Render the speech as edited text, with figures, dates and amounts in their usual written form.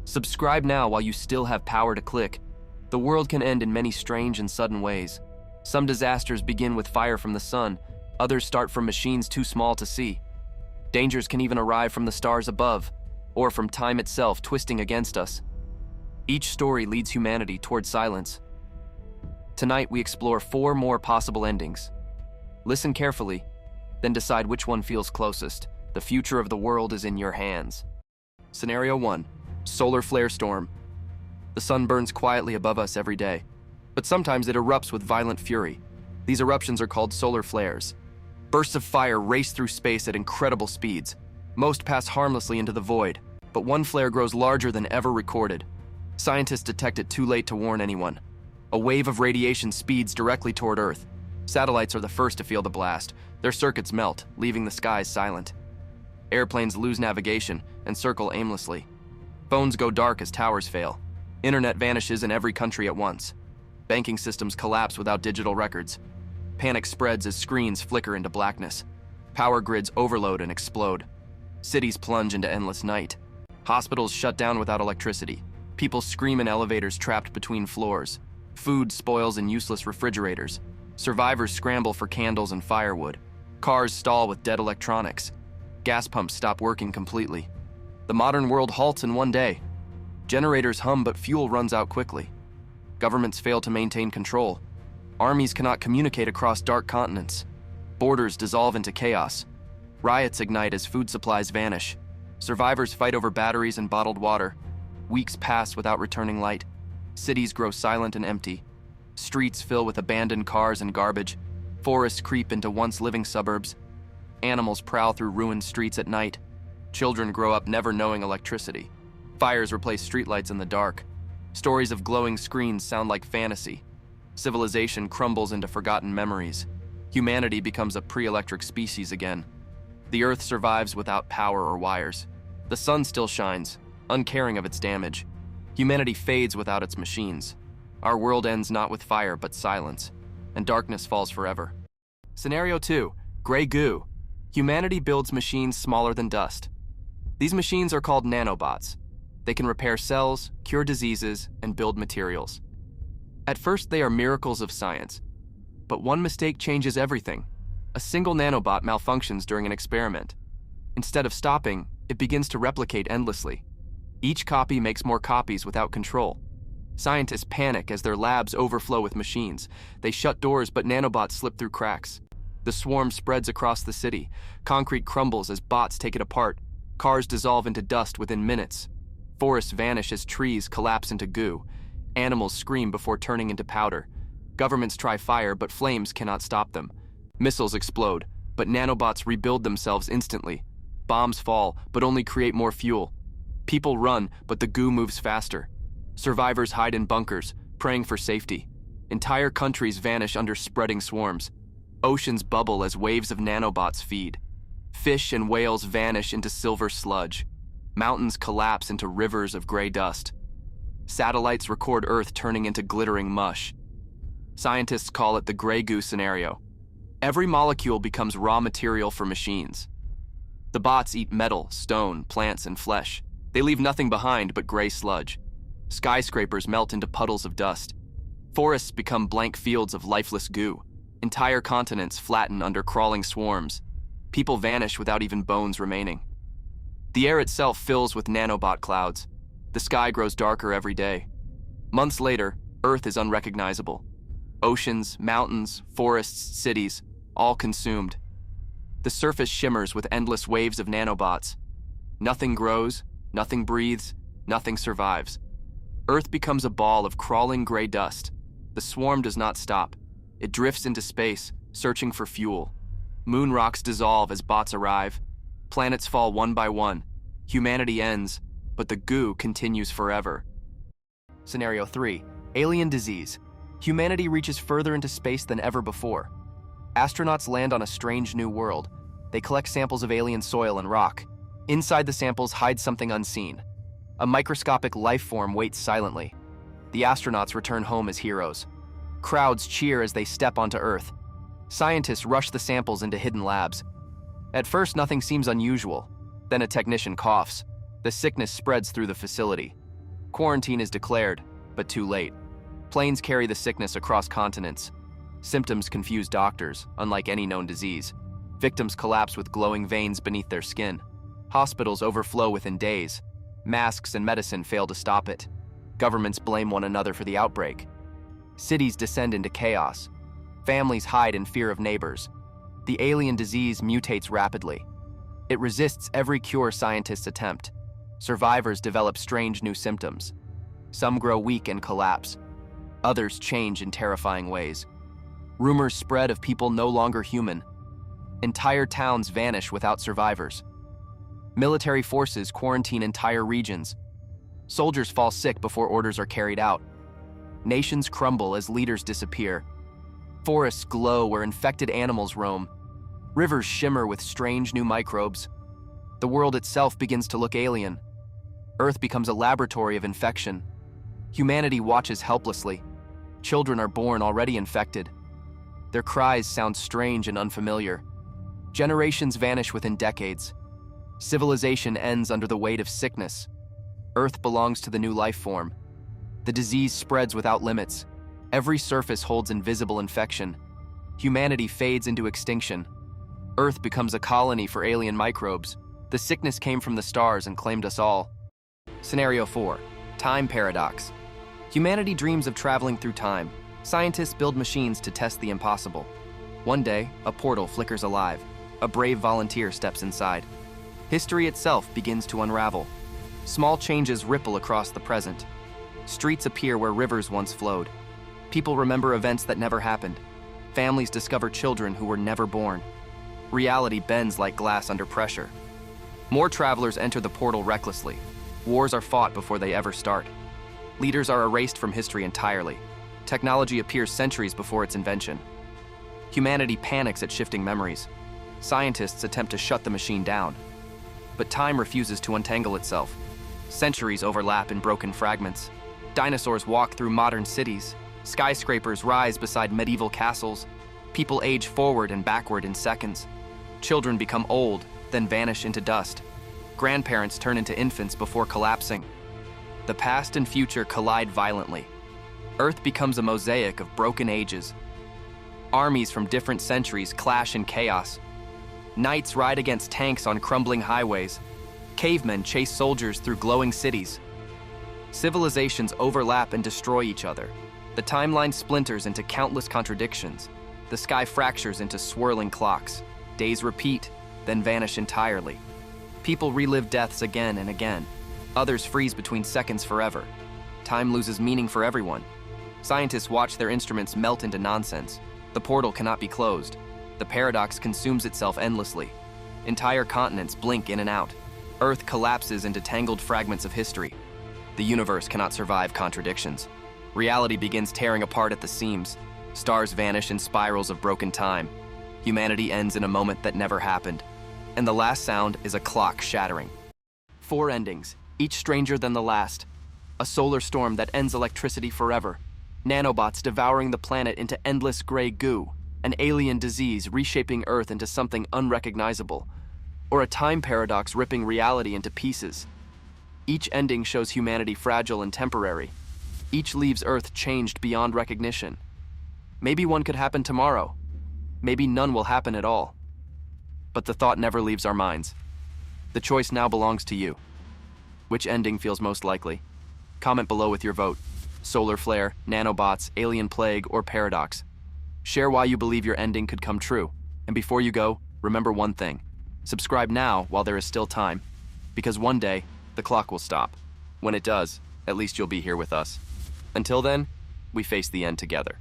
Subscribe now while you still have power to click. The world can end in many strange and sudden ways. Some disasters begin with fire from the sun, others start from machines too small to see. Dangers can even arrive from the stars above, or from time itself twisting against us. Each story leads humanity toward silence. Tonight we explore 4 more possible endings. Listen carefully, then decide which one feels closest. The future of the world is in your hands. Scenario 1. Solar flare storm. The sun burns quietly above us every day, but sometimes it erupts with violent fury. These eruptions are called solar flares. Bursts of fire race through space at incredible speeds. Most pass harmlessly into the void, but one flare grows larger than ever recorded. Scientists detect it too late to warn anyone. A wave of radiation speeds directly toward Earth. Satellites are the first to feel the blast. Their circuits melt, leaving the skies silent. Airplanes lose navigation and circle aimlessly. Phones go dark as towers fail. Internet vanishes in every country at once. Banking systems collapse without digital records. Panic spreads as screens flicker into blackness. Power grids overload and explode. Cities plunge into endless night. Hospitals shut down without electricity. People scream in elevators trapped between floors. Food spoils in useless refrigerators. Survivors scramble for candles and firewood. Cars stall with dead electronics. Gas pumps stop working completely. The modern world halts in one day. Generators hum, but fuel runs out quickly. Governments fail to maintain control. Armies cannot communicate across dark continents. Borders dissolve into chaos. Riots ignite as food supplies vanish. Survivors fight over batteries and bottled water. Weeks pass without returning light. Cities grow silent and empty. Streets fill with abandoned cars and garbage. Forests creep into once living suburbs. Animals prowl through ruined streets at night. Children grow up never knowing electricity. Fires replace streetlights in the dark. Stories of glowing screens sound like fantasy. Civilization crumbles into forgotten memories. Humanity becomes a pre-electric species again. The Earth survives without power or wires. The sun still shines, uncaring of its damage. Humanity fades without its machines. Our world ends not with fire but silence, and darkness falls forever. Scenario 2. Gray goo. Humanity builds machines smaller than dust. These machines are called nanobots. They can repair cells, cure diseases, and build materials. At first, they are miracles of science. But one mistake changes everything. A single nanobot malfunctions during an experiment. Instead of stopping, it begins to replicate endlessly. Each copy makes more copies without control. Scientists panic as their labs overflow with machines. They shut doors, but nanobots slip through cracks. The swarm spreads across the city. Concrete crumbles as bots take it apart. Cars dissolve into dust within minutes. Forests vanish as trees collapse into goo. Animals scream before turning into powder. Governments try fire, but flames cannot stop them. Missiles explode, but nanobots rebuild themselves instantly. Bombs fall, but only create more fuel. People run, but the goo moves faster. Survivors hide in bunkers, praying for safety. Entire countries vanish under spreading swarms. Oceans bubble as waves of nanobots feed. Fish and whales vanish into silver sludge. Mountains collapse into rivers of gray dust. Satellites record Earth turning into glittering mush. Scientists call it the gray goo scenario. Every molecule becomes raw material for machines. The bots eat metal, stone, plants, and flesh. They leave nothing behind but gray sludge. Skyscrapers melt into puddles of dust. Forests become blank fields of lifeless goo. Entire continents flatten under crawling swarms. People vanish without even bones remaining. The air itself fills with nanobot clouds. The sky grows darker every day. Months later, Earth is unrecognizable. Oceans, mountains, forests, cities, all consumed. The surface shimmers with endless waves of nanobots. Nothing grows, nothing breathes, nothing survives. Earth becomes a ball of crawling gray dust. The swarm does not stop. It drifts into space, searching for fuel. Moon rocks dissolve as bots arrive. Planets fall one by one. Humanity ends, but the goo continues forever. Scenario 3. Alien disease. Humanity reaches further into space than ever before. Astronauts land on a strange new world. They collect samples of alien soil and rock. Inside the samples hides something unseen. A microscopic life form waits silently. The astronauts return home as heroes. Crowds cheer as they step onto Earth. Scientists rush the samples into hidden labs. At first, nothing seems unusual. Then a technician coughs. The sickness spreads through the facility. Quarantine is declared, but too late. Planes carry the sickness across continents. Symptoms confuse doctors, unlike any known disease. Victims collapse with glowing veins beneath their skin. Hospitals overflow within days. Masks and medicine fail to stop it. Governments blame one another for the outbreak. Cities descend into chaos. Families hide in fear of neighbors. The alien disease mutates rapidly. It resists every cure scientists attempt. Survivors develop strange new symptoms. Some grow weak and collapse. Others change in terrifying ways. Rumors spread of people no longer human. Entire towns vanish without survivors. Military forces quarantine entire regions. Soldiers fall sick before orders are carried out. Nations crumble as leaders disappear. Forests glow where infected animals roam. Rivers shimmer with strange new microbes. The world itself begins to look alien. Earth becomes a laboratory of infection. Humanity watches helplessly. Children are born already infected. Their cries sound strange and unfamiliar. Generations vanish within decades. Civilization ends under the weight of sickness. Earth belongs to the new life form. The disease spreads without limits. Every surface holds invisible infection. Humanity fades into extinction. Earth becomes a colony for alien microbes. The sickness came from the stars and claimed us all. Scenario 4. Time paradox. Humanity dreams of traveling through time. Scientists build machines to test the impossible. One day, a portal flickers alive. A brave volunteer steps inside. History itself begins to unravel. Small changes ripple across the present. Streets appear where rivers once flowed. People remember events that never happened. Families discover children who were never born. Reality bends like glass under pressure. More travelers enter the portal recklessly. Wars are fought before they ever start. Leaders are erased from history entirely. Technology appears centuries before its invention. Humanity panics at shifting memories. Scientists attempt to shut the machine down. But time refuses to untangle itself. Centuries overlap in broken fragments. Dinosaurs walk through modern cities. Skyscrapers rise beside medieval castles. People age forward and backward in seconds. Children become old, then vanish into dust. Grandparents turn into infants before collapsing. The past and future collide violently. Earth becomes a mosaic of broken ages. Armies from different centuries clash in chaos. Knights ride against tanks on crumbling highways. Cavemen chase soldiers through glowing cities. Civilizations overlap and destroy each other. The timeline splinters into countless contradictions. The sky fractures into swirling clocks. Days repeat, then vanish entirely. People relive deaths again and again. Others freeze between seconds forever. Time loses meaning for everyone. Scientists watch their instruments melt into nonsense. The portal cannot be closed. The paradox consumes itself endlessly. Entire continents blink in and out. Earth collapses into tangled fragments of history. The universe cannot survive contradictions. Reality begins tearing apart at the seams. Stars vanish in spirals of broken time. Humanity ends in a moment that never happened. And the last sound is a clock shattering. 4 endings, each stranger than the last. A solar storm that ends electricity forever. Nanobots devouring the planet into endless gray goo. An alien disease reshaping Earth into something unrecognizable. Or a time paradox ripping reality into pieces. Each ending shows humanity fragile and temporary. Each leaves Earth changed beyond recognition. Maybe one could happen tomorrow. Maybe none will happen at all. But the thought never leaves our minds. The choice now belongs to you. Which ending feels most likely? Comment below with your vote. Solar flare, nanobots, alien plague, or paradox. Share why you believe your ending could come true. And before you go, remember one thing. Subscribe now while there is still time. Because one day, the clock will stop. When it does, at least you'll be here with us. Until then, we face the end together.